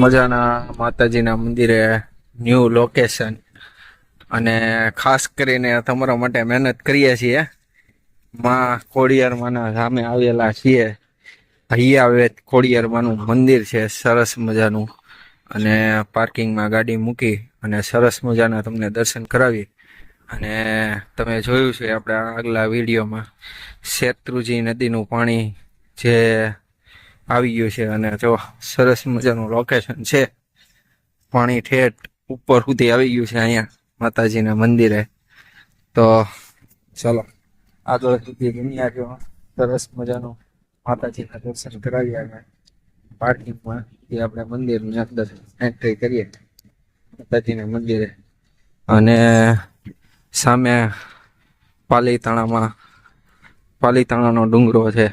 મજાના માતાજીના મંદિરે ન્યૂ લોકેશન અને ખાસ કરીને તમારા માટે મહેનત કરીએ છીએ. માં ખોડિયારમાંના સામે આવેલા છીએ. અહીંયા આવે ખોડિયારમાંનું મંદિર છે સરસ મજાનું, અને પાર્કિંગમાં ગાડી મૂકી અને સરસ મજાના તમને દર્શન કરાવી. અને તમે જોયું છે આપણા આગલા વિડીયોમાં શેત્રુંજી નદીનું પાણી જે આવી ગયું છે, અને જો સરસ મજાનું લોકેશન છે. પાણી ઠેઠ ઉપર સુધી આવી ગયું છે અહીંયા માતાજીના મંદિરે. તો ચલો આગળ સુધી બન્યા જો સરસ મજાનું માતાજીના દર્શન કરાવી અમે પાર્કિંગમાં એ આપણે મંદિરની અંદર એન્ટ્રી કરીએ માતાજીના મંદિરે. અને સામે પાલીતાણાનો ડુંગરો છે,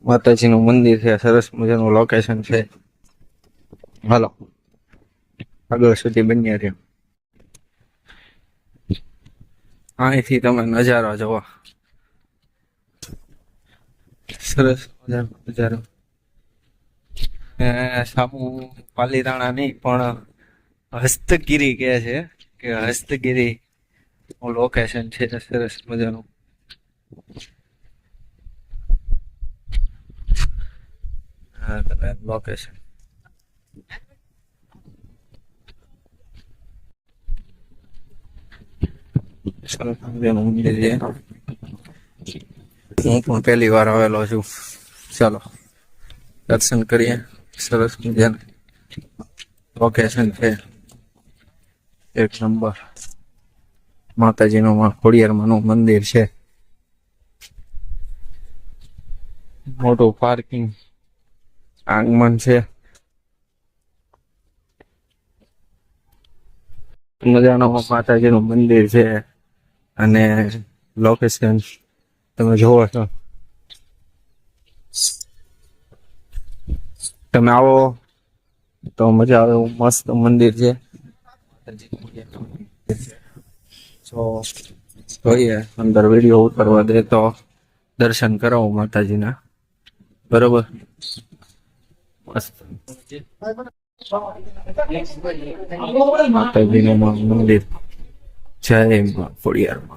માતાજીનું મંદિર છે, સરસ મજાનું લોકેશન છે. હાલો આગળ સુધી બન્યા રહ્યો. અહીંથી તમે નજારો જોવો, સરસ મજાનો નજારો. સામુ પાલીતાણા નહીં પણ હસ્તગીરી કહે છે કે હસ્તગીરી લોકેશન છે સરસ મજાનું. લોકેશન સરસ મજાનું મંદિર છે. હું પણ પહેલી વાર આવેલો છું. ચાલો દર્શન કરીએ. સરસ મજાનું લોકેશન છે, એક નંબર. માતાજીનું ખોડિયારમાંનું મંદિર છે. મોટું પાર્કિંગ આંગણ છે, મજાનું માતાજીનું મંદિર છે. અને લોકેશન તમે જોવો છો. તમે આવો તો મજા આવે એવું મસ્ત મંદિર છે. તો જોઈએ અંદર વિડીયો ઉતારવા દે તો દર્શન કરાવો માતાજીના. બરોબર, મસ્ત માતાજીનું મંદિર. જય માં ખોડિયારમાં.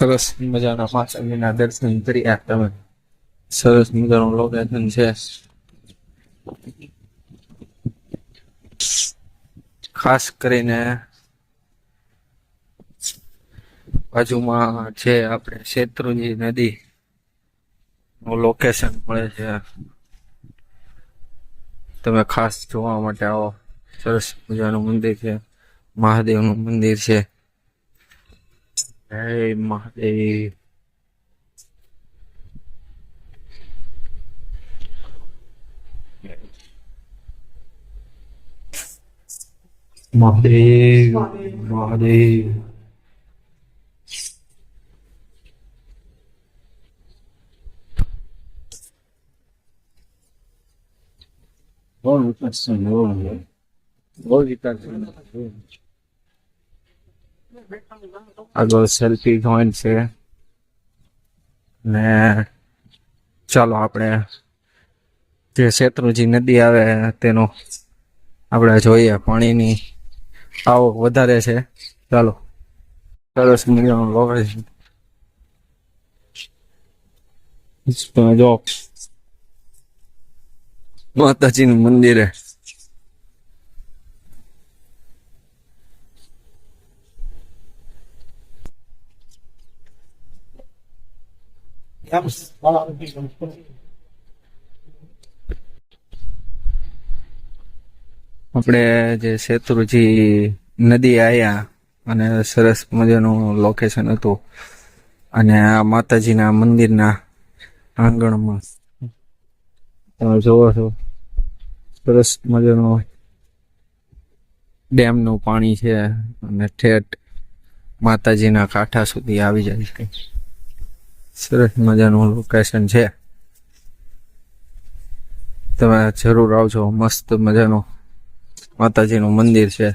સરસ મજાના માતાજીના દર્શન કર્યા તમે. સરસ મજાનું લોકેશન છે. ખાસ કરીને બાજુમાં છે આપણે શેત્રુંજી નદી નું લોકેશન મળે છે. તમે ખાસ જોવા માટે આવો. સરસ મજાનું મંદિર છે, મહાદેવનું મંદિર છે. જય મહાદેવ. મહાદેવ મહાદેવ. બહુ વિકાસ છે, બહુ વિકાસ છે. આગળ સેલ્ફી જોઈન્ટ છે. ને ચાલો આપણે જે શેત્રુંજી નદી આવે તેનો આપણે જોઈએ. પાણીની આવક વધારે છે. ચાલો સરસ મજાનું લોકેશન. જો માતાજીનું મંદિરે આપણે જે શેત્રુજી નદી આયા અને સરસ મજાનું લોકેશન હતું અને આ માતાજીના મંદિરના આંગણમાં તમે જોવો છો સરસ મજાનું ડેમનું પાણી છે અને ઠેઠ માતાજીના કાંઠા સુધી આવી જાય છે. સરસ મજાનું લોકેશન છે. તમે જરૂર આવજો. મસ્ત મજાનું માતાજીનું મંદિર છે.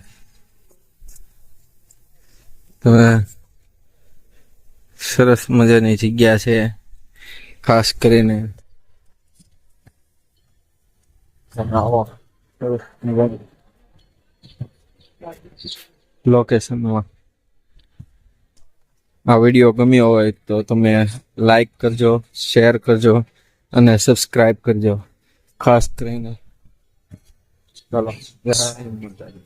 તમે સરસ મજાની જગ્યા છે. ખાસ કરીને તમે આવો સરસ મજાની લોકેશનમાં. આ વિડીયો ગમ્યો હોય તો તમે લાઈક કરજો, શેર કરજો અને સબસ્ક્રાઇબ કરજો. ખાસ કરીને ચાલો જય માતાજી.